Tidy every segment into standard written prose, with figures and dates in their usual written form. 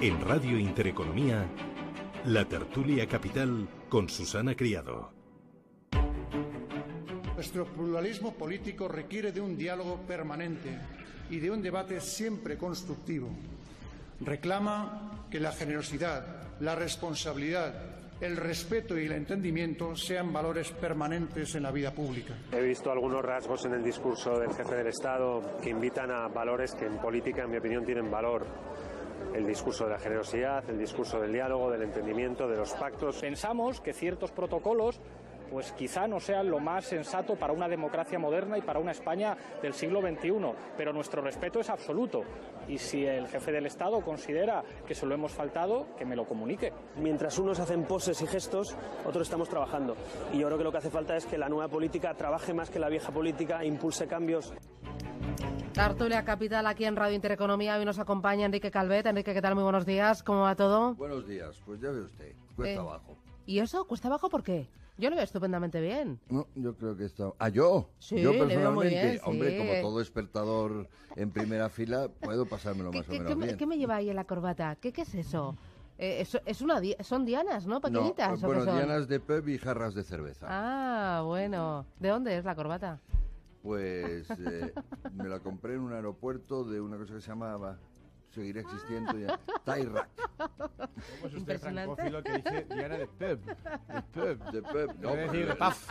En Radio Intereconomía, La Tertulia Capital con Susana Criado. Nuestro pluralismo político requiere de un diálogo permanente y de un debate siempre constructivo. Reclama que la generosidad, la responsabilidad, el respeto y el entendimiento sean valores permanentes en la vida pública. He visto algunos rasgos en el discurso del jefe del Estado que invitan a valores que en política, en mi opinión, tienen valor. El discurso de la generosidad, el discurso del diálogo, del entendimiento, de los pactos. Pensamos que ciertos protocolos pues quizá no sean lo más sensato para una democracia moderna y para una España del siglo XXI, pero nuestro respeto es absoluto. Y si el jefe del Estado considera que se lo hemos faltado, que me lo comunique. Mientras unos hacen poses y gestos, otros estamos trabajando. Y yo creo que lo que hace falta es que la nueva política trabaje más que la vieja política e impulse cambios. Tertulia Capital aquí en Radio Intereconomía. Hoy nos acompaña Enrique Calvet. Enrique, ¿qué tal? Muy buenos días. ¿Cómo va todo? Buenos días. Pues ya ve usted, cuesta abajo. ¿Y eso? ¿Cuesta abajo por qué? Yo lo veo estupendamente bien. No, yo creo que está... ¿Ah, yo? Sí, yo le veo muy bien, hombre, sí. como todo espectador en primera fila, puedo pasármelo más o menos bien. ¿Qué me lleva ahí en la corbata? ¿Qué es eso? Son dianas, ¿no? Pequeñitas. No, ¿o qué son? dianas de pub y jarras de cerveza. Ah, bueno. ¿De dónde es la corbata? Pues me la compré en un aeropuerto de una cosa que se llamaba... seguirá existiendo ya. Tyrac. ¿Cómo es usted francófilo que dice Diana de pub? De pub. No, debe decir de puff.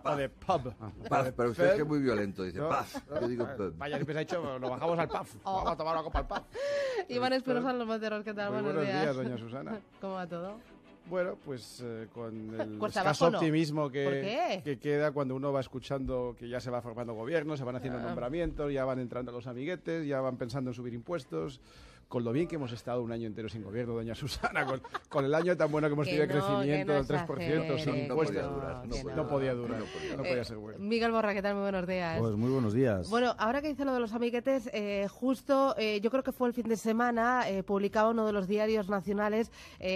O de pub. Puff, pero usted es que es muy violento, dice No, puff. Yo digo pub. Vaya, siempre se ha dicho, lo bajamos al puff. Vamos a tomar una copa al puff. Iván Espinosa, Los Monteros, ¿qué tal? Muy buenos días, doña Susana. ¿Cómo va todo? Bueno, pues con el Cuesta escaso abajo, ¿no? optimismo ¿Por qué? que queda cuando uno va escuchando que ya se va formando gobierno, se van haciendo nombramientos, ya van entrando los amiguetes, ya van pensando en subir impuestos. Con lo bien que hemos estado un año entero sin gobierno, doña Susana, con el año tan bueno que hemos tenido de crecimiento del 3%, sin impuestos. No podía durar, no podía ser bueno. Miguel Borra, ¿qué tal? Muy buenos días. Pues muy buenos días. Bueno, ahora que dice lo de los amiguetes, justo yo creo que fue el fin de semana, publicaba uno de los diarios nacionales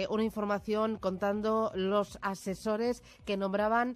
una información contando los asesores que nombraban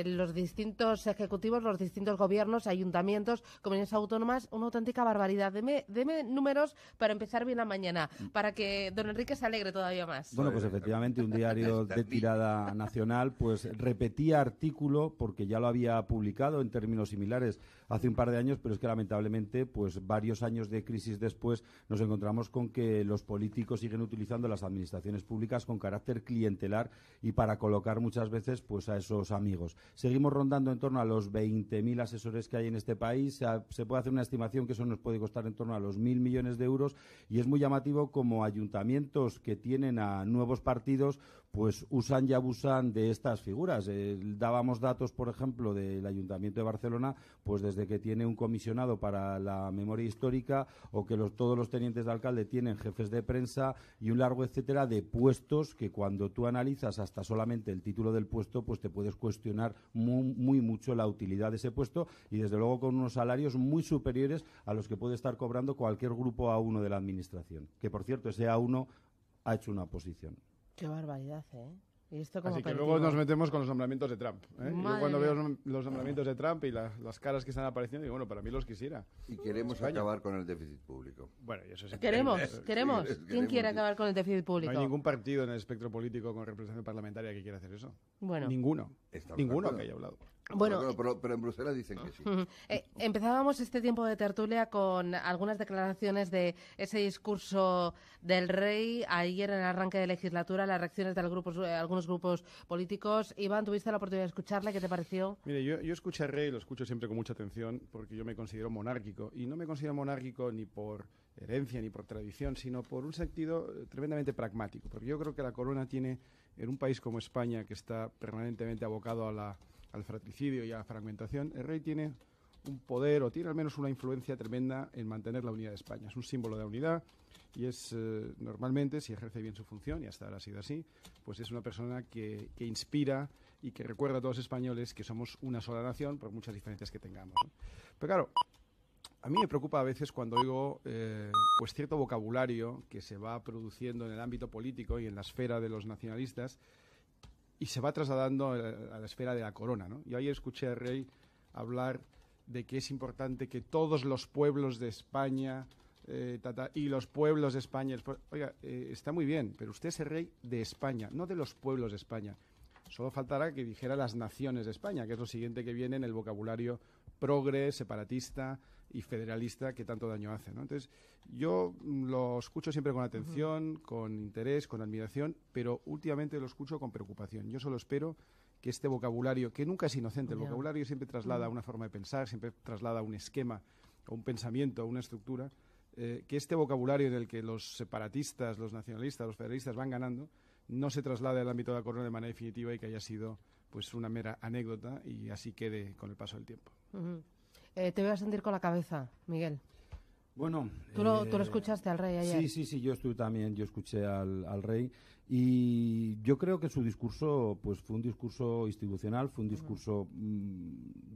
los distintos ejecutivos, los distintos gobiernos, ayuntamientos, comunidades autónomas, una auténtica barbaridad. Deme números para empezar bien la mañana, para que don Enrique se alegre todavía más. Bueno, pues efectivamente un diario de tirada nacional pues repetía artículo porque ya lo había publicado en términos similares hace un par de años, pero es que lamentablemente pues varios años de crisis después nos encontramos con que los políticos siguen utilizando las administraciones públicas con carácter clientelar y para colocar muchas veces pues a esos amigos. Seguimos rondando en torno a los 20.000 asesores que hay en este país. Se puede hacer una estimación que eso nos puede costar en torno a los 1.000 millones de euros. Y es muy llamativo como ayuntamientos que tienen a nuevos partidos pues usan y abusan de estas figuras. Dábamos datos, por ejemplo, del Ayuntamiento de Barcelona, pues desde que tiene un comisionado para la memoria histórica o que todos los tenientes de alcalde tienen jefes de prensa y un largo etcétera de puestos que cuando tú analizas hasta solamente el título del puesto, pues te puedes cuestionar muy mucho la utilidad de ese puesto y desde luego con unos salarios muy superiores a los que puede estar cobrando cualquier grupo A1 de la administración. Que por cierto, ese A1 ha hecho una oposición. Qué barbaridad, ¿eh? ¿Y esto Así que luego nos metemos con los nombramientos de Trump. Yo cuando veo los nombramientos de Trump y las caras que están apareciendo, digo, bueno, para mí los quisiera. Y queremos acabar con el déficit público. Bueno, y eso sí. Queremos. ¿Quién quiere acabar con el déficit público? No hay ningún partido en el espectro político con representación parlamentaria que quiera hacer eso. Bueno. Ninguno que haya hablado. Bueno, pero en Bruselas dicen que sí. Empezábamos este tiempo de tertulia con algunas declaraciones de ese discurso del rey ayer en el arranque de legislatura, las reacciones de algunos grupos políticos. Iván, ¿tuviste la oportunidad de escucharle? ¿Qué te pareció? Mire, yo escuché al rey, lo escucho siempre con mucha atención porque yo me considero monárquico y no me considero monárquico ni por herencia ni por tradición, sino por un sentido tremendamente pragmático, porque yo creo que la corona tiene, en un país como España, que está permanentemente abocado al fratricidio y a la fragmentación, el rey tiene un poder o tiene al menos una influencia tremenda en mantener la unidad de España. Es un símbolo de unidad y es normalmente, si ejerce bien su función, y hasta ahora ha sido así, pues es una persona que inspira y que recuerda a todos los españoles que somos una sola nación por muchas diferencias que tengamos, ¿no? Pero claro, a mí me preocupa a veces cuando oigo pues cierto vocabulario que se va produciendo en el ámbito político y en la esfera de los nacionalistas y se va trasladando a la esfera de la corona, ¿no? Yo ayer escuché al rey hablar de que es importante que todos los pueblos de España y los pueblos de España. Oiga, está muy bien, pero usted es el rey de España, no de los pueblos de España. Solo faltará que dijera las naciones de España, que es lo siguiente que viene en el vocabulario progre, separatista y federalista que tanto daño hace, ¿no? Entonces, yo lo escucho siempre con atención, con interés, con admiración, pero últimamente lo escucho con preocupación. Yo solo espero que este vocabulario, que nunca es inocente, el vocabulario siempre traslada una forma de pensar, siempre traslada un esquema, o un pensamiento, o una estructura, que este vocabulario en el que los separatistas, los nacionalistas, los federalistas van ganando, no se traslade al ámbito de la corona de manera definitiva y que haya sido pues una mera anécdota y así quede con el paso del tiempo. Te voy a sentir con la cabeza, Miguel. Bueno, ¿Tú lo escuchaste al rey ayer? Sí, yo escuché al rey y yo creo que su discurso pues fue un discurso institucional, fue un discurso,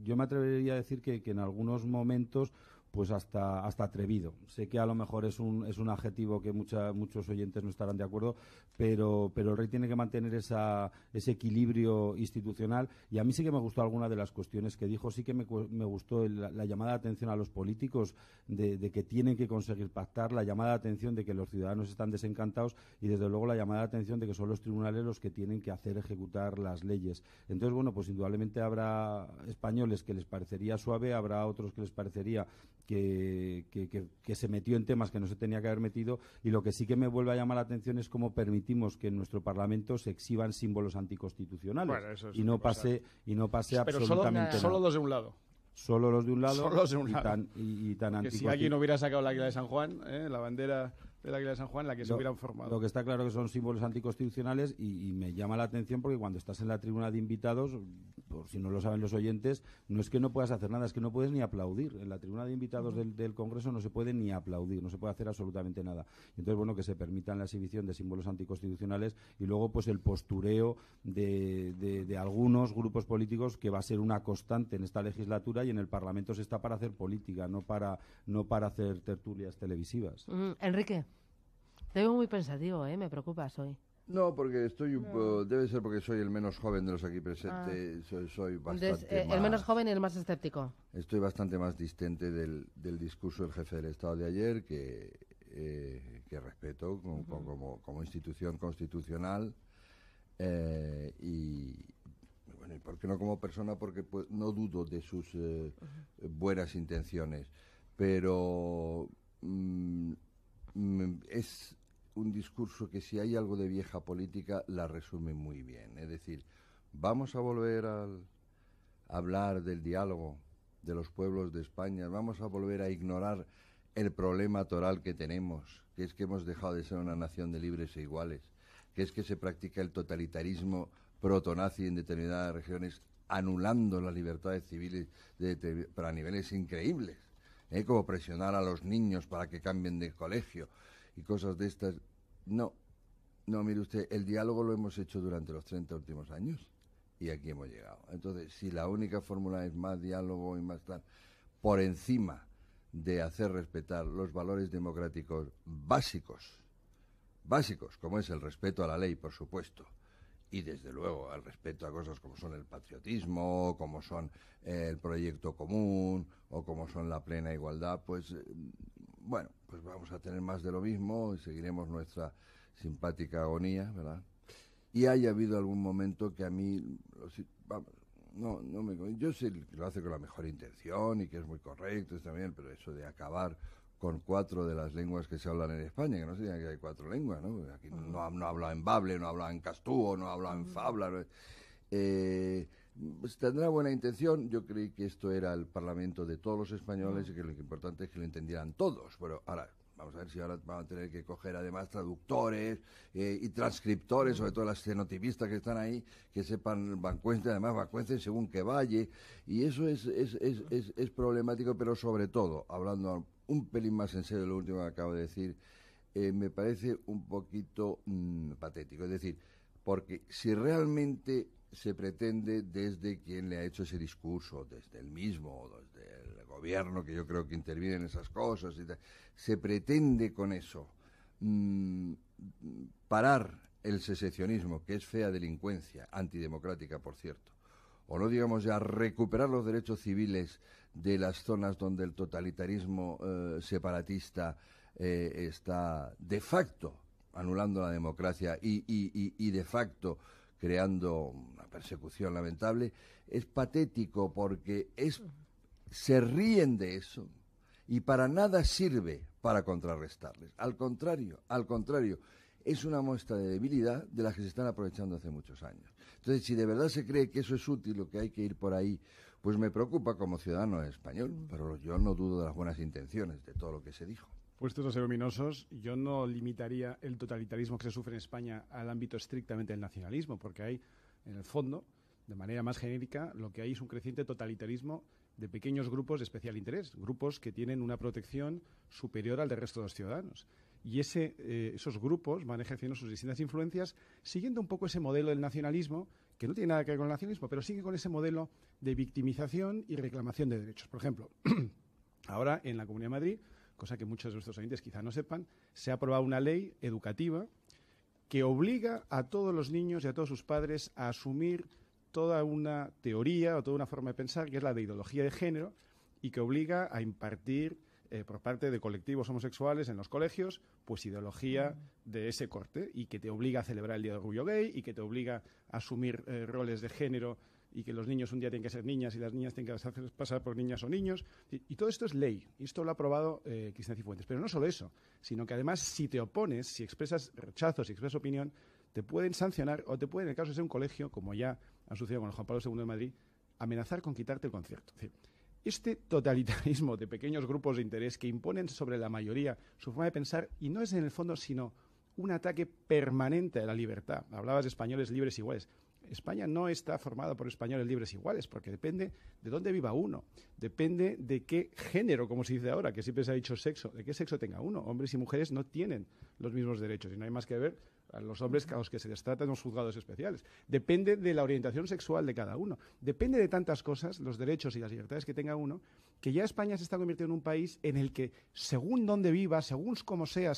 yo me atrevería a decir que en algunos momentos pues hasta atrevido. Sé que a lo mejor es un adjetivo que muchos oyentes no estarán de acuerdo, pero el rey tiene que mantener ese equilibrio institucional y a mí sí que me gustó alguna de las cuestiones que dijo. Sí que me gustó la llamada de atención a los políticos de que tienen que conseguir pactar, la llamada de atención de que los ciudadanos están desencantados y desde luego la llamada de atención de que son los tribunales los que tienen que hacer ejecutar las leyes. Entonces, bueno, pues indudablemente habrá españoles que les parecería suave, habrá otros que les parecería que se metió en temas que no se tenía que haber metido, y lo que sí que me vuelve a llamar la atención es cómo permitimos que en nuestro Parlamento se exhiban símbolos anticonstitucionales. Bueno, eso y no pase absolutamente nada. Solo los de un lado. Solo los de un lado. Solo los de un lado. Tan que si alguien hubiera sacado la águila de San Juan, la bandera del águila de San Juan, la que se hubieran formado. Lo que está claro que son símbolos anticonstitucionales y me llama la atención porque cuando estás en la tribuna de invitados, por si no lo saben los oyentes, no es que no puedas hacer nada, es que no puedes ni aplaudir. En la tribuna de invitados del Congreso no se puede ni aplaudir, no se puede hacer absolutamente nada. Entonces, bueno, que se permitan la exhibición de símbolos anticonstitucionales y luego pues el postureo de algunos grupos políticos que va a ser una constante en esta legislatura, y en el Parlamento se está para hacer política, no para hacer tertulias televisivas. Enrique, te veo muy pensativo, me preocupas hoy. No, porque debe ser porque soy el menos joven de los aquí presentes, soy bastante el menos joven y el más escéptico. Estoy bastante más distante del discurso del jefe del Estado de ayer, que respeto como institución constitucional, y bueno, y por qué no como persona, porque pues, no dudo de sus buenas intenciones, pero es un discurso que, si hay algo de vieja política, la resume muy bien. Es decir, vamos a volver a hablar del diálogo de los pueblos de España, vamos a volver a ignorar el problema toral que tenemos, que es que hemos dejado de ser una nación de libres e iguales, que es que se practica el totalitarismo protonazi en determinadas regiones, anulando las libertades civiles para niveles increíbles, como presionar a los niños para que cambien de colegio y cosas de estas. No, mire usted, el diálogo lo hemos hecho durante los 30 últimos años y aquí hemos llegado. Entonces, si la única fórmula es más diálogo y más tal, por encima de hacer respetar los valores democráticos básicos, como es el respeto a la ley, por supuesto, y desde luego el respeto a cosas como son el patriotismo, como son el proyecto común, o como son la plena igualdad, pues bueno, pues vamos a tener más de lo mismo y seguiremos nuestra simpática agonía, ¿verdad? Y haya habido algún momento que a mí, yo sé que lo hace con la mejor intención y que es muy correcto también, pero eso de acabar con 4 de las lenguas que se hablan en España, que no se diga que hay 4 lenguas, ¿no? Aquí no habla en bable, no habla en castúo, no habla en fabla. Pues tendrá buena intención. Yo creí que esto era el Parlamento de todos los españoles y que lo importante es que lo entendieran todos. Pero ahora, vamos a ver si ahora van a tener que coger además traductores y transcriptores, sobre todo las cenotipistas que están ahí, que sepan vancuense, además vancuense según que vaya. Y eso es problemático, pero sobre todo, hablando un pelín más en serio de lo último que acabo de decir, me parece un poquito patético. Es decir, porque si realmente se pretende, desde quien le ha hecho ese discurso, desde el mismo, desde el gobierno, que yo creo que interviene en esas cosas, y tal, se pretende con eso parar el secesionismo, que es fea delincuencia, antidemocrática, por cierto, o no digamos ya recuperar los derechos civiles de las zonas donde el totalitarismo separatista está de facto anulando la democracia y de facto creando una persecución lamentable, es patético porque se ríen de eso y para nada sirve para contrarrestarles. Al contrario, es una muestra de debilidad de las que se están aprovechando hace muchos años. Entonces, si de verdad se cree que eso es útil o que hay que ir por ahí, pues me preocupa como ciudadano español, pero yo no dudo de las buenas intenciones de todo lo que se dijo. Puestos a ser ominosos, yo no limitaría el totalitarismo que se sufre en España al ámbito estrictamente del nacionalismo, porque hay, en el fondo, de manera más genérica, lo que hay es un creciente totalitarismo de pequeños grupos de especial interés, grupos que tienen una protección superior al del resto de los ciudadanos. Y esos grupos van ejerciendo sus distintas influencias siguiendo un poco ese modelo del nacionalismo, que no tiene nada que ver con el nacionalismo, pero sigue con ese modelo de victimización y reclamación de derechos. Por ejemplo, ahora en la Comunidad de Madrid, cosa que muchos de nuestros oyentes quizá no sepan, se ha aprobado una ley educativa que obliga a todos los niños y a todos sus padres a asumir toda una teoría o toda una forma de pensar, que es la de ideología de género, y que obliga a impartir por parte de colectivos homosexuales en los colegios, pues ideología de ese corte, y que te obliga a celebrar el Día de Orgullo Gay, y que te obliga a asumir roles de género, y que los niños un día tienen que ser niñas y las niñas tienen que hacer pasar por niñas o niños. Y todo esto es ley, y esto lo ha aprobado Cristina Cifuentes. Pero no solo eso, sino que además si te opones, si expresas rechazo, si expresas opinión, te pueden sancionar o te pueden, en el caso de ser un colegio, como ya ha sucedido con el Juan Pablo II de Madrid, amenazar con quitarte el concierto. Es decir, este totalitarismo de pequeños grupos de interés que imponen sobre la mayoría su forma de pensar, y no es en el fondo sino un ataque permanente a la libertad. Hablabas de españoles libres iguales. España no está formada por españoles libres iguales, porque depende de dónde viva uno, depende de qué género, como se dice ahora, que siempre se ha dicho sexo, de qué sexo tenga uno. Hombres y mujeres no tienen los mismos derechos, y no hay más que ver a los hombres a los que se les trata en los juzgados especiales. Depende de la orientación sexual de cada uno. Depende de tantas cosas, los derechos y las libertades que tenga uno, que ya España se está convirtiendo en un país en el que, según dónde viva, según cómo sea,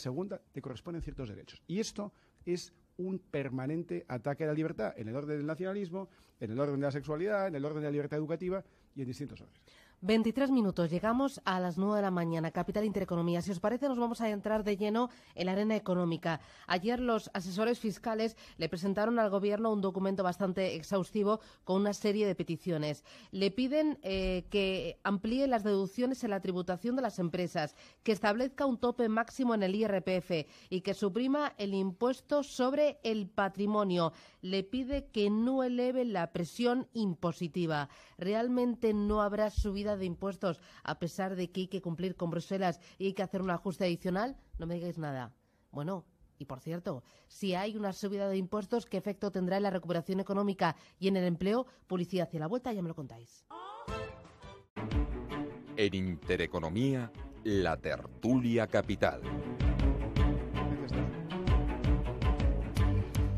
te corresponden ciertos derechos. Y esto es un permanente ataque a la libertad, en el orden del nacionalismo, en el orden de la sexualidad, en el orden de la libertad educativa y en distintos órdenes. 23 minutos, llegamos a las 9 de la mañana, Capital Intereconomía. Si os parece, nos vamos a entrar de lleno en la arena económica. Ayer los asesores fiscales le presentaron al Gobierno un documento bastante exhaustivo con una serie de peticiones. Le piden que amplíe las deducciones en la tributación de las empresas, que establezca un tope máximo en el IRPF y que suprima el impuesto sobre el patrimonio. Le pide que no eleve la presión impositiva. Realmente no habrá subida de impuestos, a pesar de que hay que cumplir con Bruselas y hay que hacer un ajuste adicional. No me digáis nada. Bueno, y por cierto, si hay una subida de impuestos, ¿qué efecto tendrá en la recuperación económica y en el empleo? Publicidad hacia la vuelta, ya me lo contáis. En Intereconomía, la tertulia capital.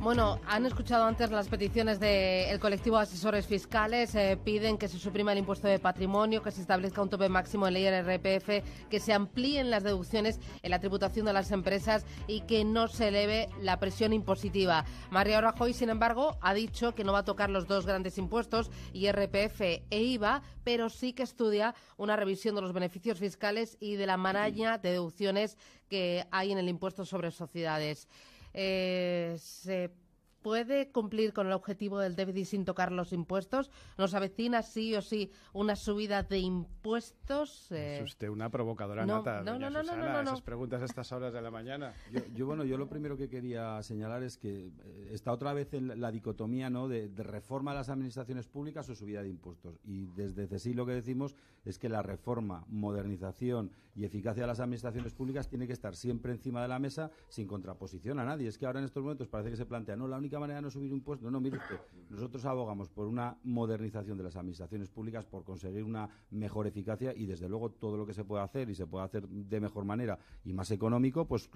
Bueno, han escuchado antes las peticiones del colectivo de asesores fiscales. Piden que se suprima el impuesto de patrimonio, que se establezca un tope máximo en el IRPF, que se amplíen las deducciones en la tributación de las empresas y que no se eleve la presión impositiva. Mariano Rajoy, sin embargo, ha dicho que no va a tocar los dos grandes impuestos, IRPF e IVA, pero sí que estudia una revisión de los beneficios fiscales y de la maraña de deducciones que hay en el impuesto sobre sociedades. ¿Se puede cumplir con el objetivo del déficit sin tocar los impuestos? ¿Nos avecina sí o sí una subida de impuestos? Es usted una provocadora nata, doña Susana, esas preguntas a estas horas de la mañana. Yo lo primero que quería señalar es que está otra vez en la dicotomía, ¿no?, de reforma de las administraciones públicas o subida de impuestos. Y desde CSIC lo que decimos es que la reforma, modernización y eficacia de las administraciones públicas tiene que estar siempre encima de la mesa sin contraposición a nadie. Es que ahora en estos momentos parece que se plantea, no, la única manera de no subir impuestos. No, mire usted, nosotros abogamos por una modernización de las administraciones públicas, por conseguir una mejor eficacia y desde luego todo lo que se puede hacer y se puede hacer de mejor manera y más económico, pues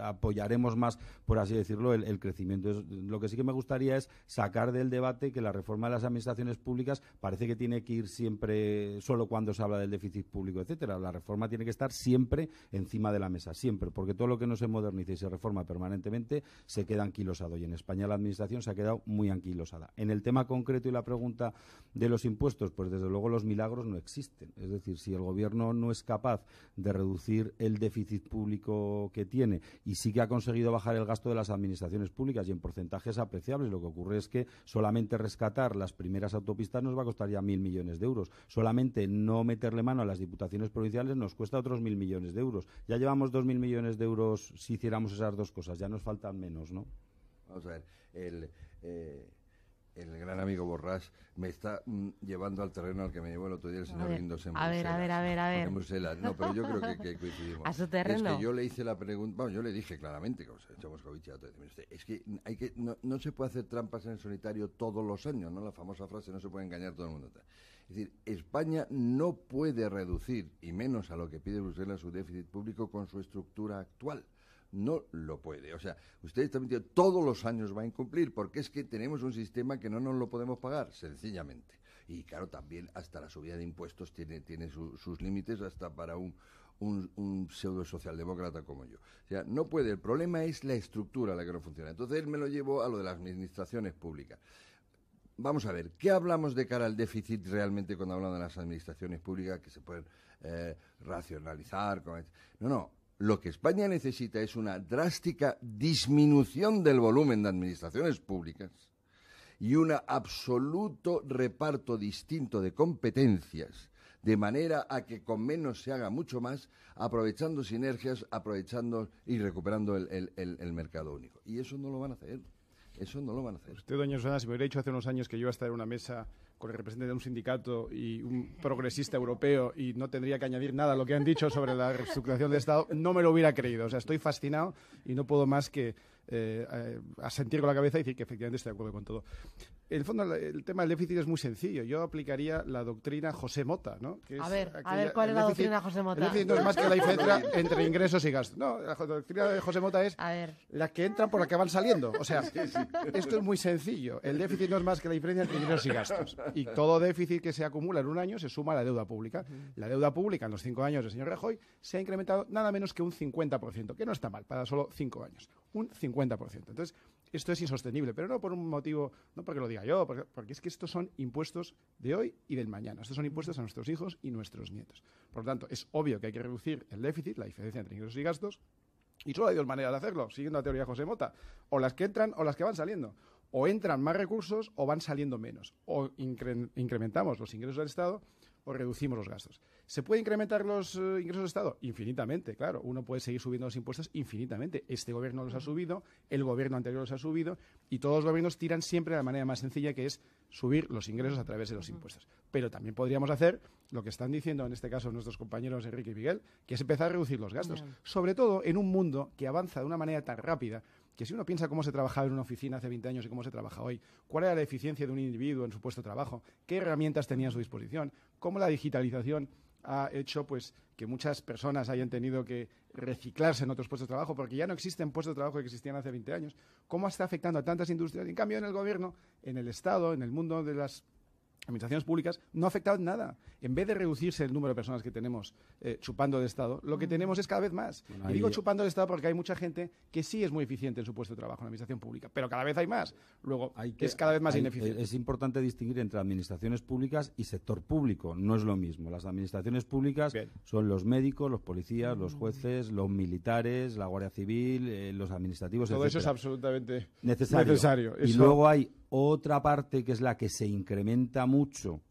apoyaremos más, por así decirlo, el crecimiento. Lo que sí que me gustaría es sacar del debate que la reforma de las administraciones públicas parece que tiene que ir siempre solo cuando se habla del déficit público, etcétera. La reforma tiene que estar siempre encima de la mesa, siempre, porque todo lo que no se moderniza y se reforma permanentemente se queda anquilosado. Y en España la administración se ha quedado muy anquilosada. En el tema concreto y la pregunta de los impuestos, pues desde luego los milagros no existen. Es decir, si el Gobierno no es capaz de reducir el déficit público que tiene y sí que ha conseguido bajar el gasto de las administraciones públicas y en porcentajes apreciables, lo que ocurre es que solamente rescatar las primeras autopistas nos va a costar ya 1.000 millones de euros. Solamente no meterle mano a las diputaciones provinciales nos cuesta otros 1.000 millones de euros. Ya llevamos 2.000 millones de euros si hiciéramos esas dos cosas. Ya nos faltan menos, ¿no? Vamos a ver, el gran amigo Borràs me está llevando al terreno al que me llevó el otro día el señor Guindos en Bruselas. A ver. En Bruselas. No, pero yo creo que coincidimos. A su terreno. Es que yo le hice la pregunta, bueno, yo le dije claramente, como se ha hecho Moscovici, es que no se puede hacer trampas en el solitario todos los años, ¿no? La famosa frase, no se puede engañar todo el mundo. Es decir, España no puede reducir, y menos a lo que pide Bruselas, su déficit público con su estructura actual. No lo puede. O sea, usted está mintiendo, todos los años va a incumplir, porque es que tenemos un sistema que no nos lo podemos pagar, sencillamente. Y claro, también hasta la subida de impuestos tiene sus límites, hasta para un pseudo socialdemócrata como yo. O sea, no puede. El problema es la estructura la que no funciona. Entonces él me lo llevó a lo de las administraciones públicas. Vamos a ver, ¿qué hablamos de cara al déficit realmente cuando hablamos de las administraciones públicas que se pueden racionalizar? No. Lo que España necesita es una drástica disminución del volumen de administraciones públicas y un absoluto reparto distinto de competencias, de manera a que con menos se haga mucho más, aprovechando sinergias, aprovechando y recuperando el mercado único. Y eso no lo van a hacer. Eso no lo van a hacer. Usted, doña Susana, si me hubiera dicho hace unos años que yo iba a estar en una mesa con el representante de un sindicato y un progresista europeo y no tendría que añadir nada a lo que han dicho sobre la reestructuración del Estado, no me lo hubiera creído. O sea, estoy fascinado y no puedo más que asentir con la cabeza y decir que efectivamente estoy de acuerdo con todo. En el fondo, el tema del déficit es muy sencillo. Yo aplicaría la doctrina José Mota, ¿no? Que a ver, ¿cuál es la doctrina José Mota? El déficit no es más que la diferencia entre ingresos y gastos. No, la doctrina de José Mota es las que entran por las que van saliendo. O sea, esto es muy sencillo. El déficit no es más que la diferencia entre ingresos y gastos. Y todo déficit que se acumula en un año se suma a la deuda pública. La deuda pública en los 5 años del señor Rajoy se ha incrementado nada menos que un 50%, que no está mal para solo 5 años. Un 50%. Entonces, esto es insostenible, pero no por un motivo, no porque lo diga yo, porque es que estos son impuestos de hoy y del mañana. Estos son impuestos a nuestros hijos y nuestros nietos. Por lo tanto, es obvio que hay que reducir el déficit, la diferencia entre ingresos y gastos, y solo hay dos maneras de hacerlo, siguiendo la teoría de José Mota. O las que entran o las que van saliendo. O entran más recursos o van saliendo menos. O incrementamos los ingresos del Estado o reducimos los gastos. ¿Se puede incrementar los ingresos del Estado? Infinitamente, claro. Uno puede seguir subiendo los impuestos infinitamente. Este gobierno los ha subido, el gobierno anterior los ha subido, y todos los gobiernos tiran siempre de la manera más sencilla, que es subir los ingresos a través de los impuestos. Pero también podríamos hacer lo que están diciendo, en este caso, nuestros compañeros Enrique y Miguel, que es empezar a reducir los gastos. Sobre todo en un mundo que avanza de una manera tan rápida, que si uno piensa cómo se trabajaba en una oficina hace 20 años y cómo se trabaja hoy, cuál era la eficiencia de un individuo en su puesto de trabajo, qué herramientas tenía a su disposición, cómo la digitalización ha hecho pues que muchas personas hayan tenido que reciclarse en otros puestos de trabajo, porque ya no existen puestos de trabajo que existían hace 20 años, cómo está afectando a tantas industrias. En cambio, en el gobierno, en el Estado, en el mundo de las administraciones públicas, no ha afectado en nada. En vez de reducirse el número de personas que tenemos chupando del Estado, lo que tenemos es cada vez más. Bueno, y digo chupando del Estado porque hay mucha gente que sí es muy eficiente en su puesto de trabajo en la administración pública, pero cada vez hay más. Luego, es cada vez más ineficiente. Es importante distinguir entre administraciones públicas y sector público. No es lo mismo. Las administraciones públicas son los médicos, los policías, los jueces, los militares, la Guardia Civil, los administrativos, todo etcétera. Eso es absolutamente necesario. Y luego hay otra parte que es la que se incrementa mucho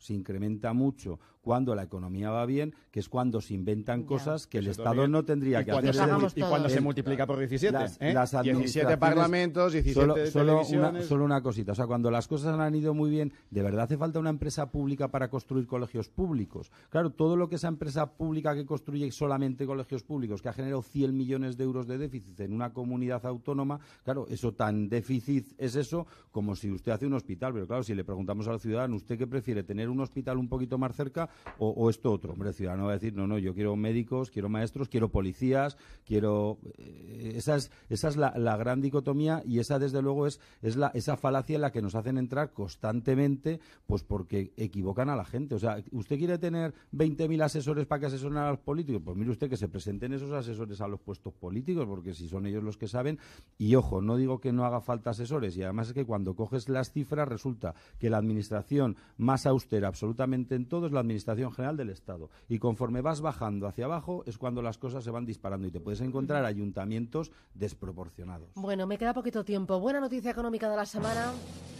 cuando la economía va bien, que es cuando se inventan cosas que el Estado no tendría que hacer. Y cuando se multiplica por 17. 17 parlamentos, 17 televisiones. Solo una cosita. O sea, cuando las cosas han ido muy bien, ¿de verdad hace falta una empresa pública para construir colegios públicos? Claro, todo lo que esa empresa pública que construye solamente colegios públicos, que ha generado 100 millones de euros de déficit en una comunidad autónoma, claro, eso tan déficit es eso como si usted hace un hospital. Pero claro, si le preguntamos al ciudadano, ¿usted qué prefiere, tener un hospital un poquito más cerca o esto otro. Hombre, el ciudadano va a decir, no, yo quiero médicos, quiero maestros, quiero policías, quiero... Esa es la gran dicotomía, y esa, desde luego, es esa falacia en la que nos hacen entrar constantemente, pues porque equivocan a la gente. O sea, ¿usted quiere tener 20.000 asesores para que asesoren a los políticos? Pues mire usted, que se presenten esos asesores a los puestos políticos, porque si son ellos los que saben. Y ojo, no digo que no haga falta asesores, y además es que cuando coges las cifras resulta que la administración más austera absolutamente en todo es la Administración General del Estado, y conforme vas bajando hacia abajo es cuando las cosas se van disparando y te puedes encontrar ayuntamientos desproporcionados. Bueno, me queda poquito tiempo. Buena noticia económica de la semana.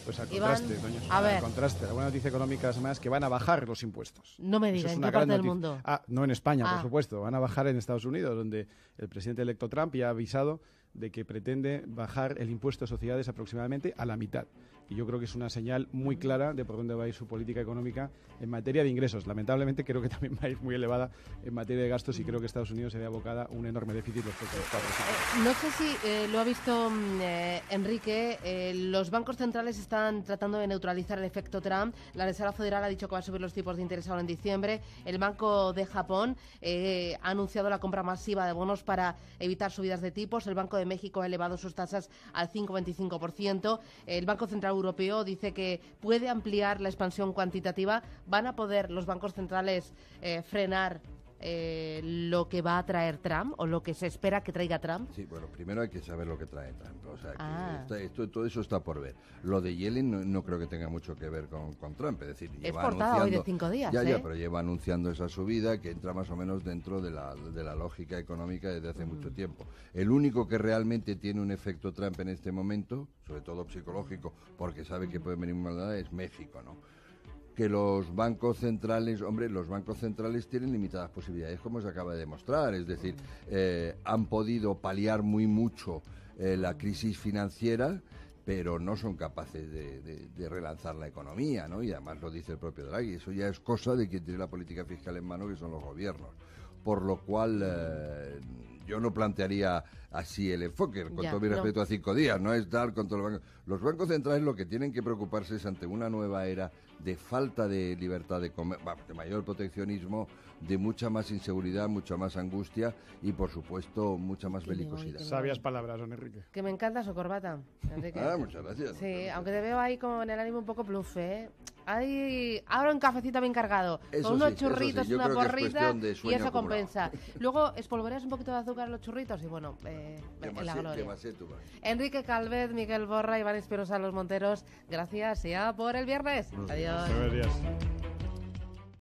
Pues al Iván, contraste, doña Susana, a ver. al contraste. La buena noticia económica de la semana es que van a bajar los impuestos. No me diga, ¿en qué parte del mundo? No en España, por supuesto. Van a bajar en Estados Unidos, donde el presidente electo Trump ya ha avisado de que pretende bajar el impuesto de sociedades aproximadamente a la mitad. Y yo creo que es una señal muy clara de por dónde va a ir su política económica en materia de ingresos. Lamentablemente creo que también va a ir muy elevada en materia de gastos, y creo que Estados Unidos se ve abocada a un enorme déficit los próximos 4 años. No sé si lo ha visto Enrique, los bancos centrales están tratando de neutralizar el efecto Trump. La Reserva Federal ha dicho que va a subir los tipos de interés ahora en diciembre. El Banco de Japón ha anunciado la compra masiva de bonos para evitar subidas de tipos. El Banco de México ha elevado sus tasas al 5,25%. El Banco Central Europeo dice que puede ampliar la expansión cuantitativa. ¿Van a poder los bancos centrales frenar lo que va a traer Trump, o lo que se espera que traiga Trump? Sí, bueno, primero hay que saber lo que trae Trump. O sea, que todo eso está por ver. Lo de Yellen no creo que tenga mucho que ver con Trump. Es decir, es portada hoy de 5 días. Ya, pero lleva anunciando esa subida que entra más o menos dentro de la lógica económica desde hace mucho tiempo. El único que realmente tiene un efecto Trump en este momento, sobre todo psicológico, porque sabe que puede venir maldad, es México, ¿no? Que los bancos centrales, los bancos centrales tienen limitadas posibilidades, como se acaba de demostrar. Es decir, han podido paliar muy mucho la crisis financiera, pero no son capaces de relanzar la economía, ¿no? Y además lo dice el propio Draghi, eso ya es cosa de quien tiene la política fiscal en mano, que son los gobiernos. Por lo cual, yo no plantearía así el enfoque, con todo mi respeto a 5 días, no es dar contra los bancos. Los bancos centrales lo que tienen que preocuparse es ante una nueva era de falta de libertad de mayor proteccionismo, de mucha más inseguridad, mucha más angustia y, por supuesto, mucha más belicosidad. Sabias palabras, don Enrique. Que me encanta su corbata, Enrique. Muchas gracias. Sí, aunque te veo ahí como en el ánimo un poco bluff, ahora un cafecito bien cargado, con unos churritos, una porrita, y eso compensa. Luego espolvoreas un poquito de azúcar en los churritos y bueno, en la gloria. Enrique Calvet, Miguel Borra, Iván Espirosa, Los Monteros, gracias ya por el viernes. Adiós. Gracias.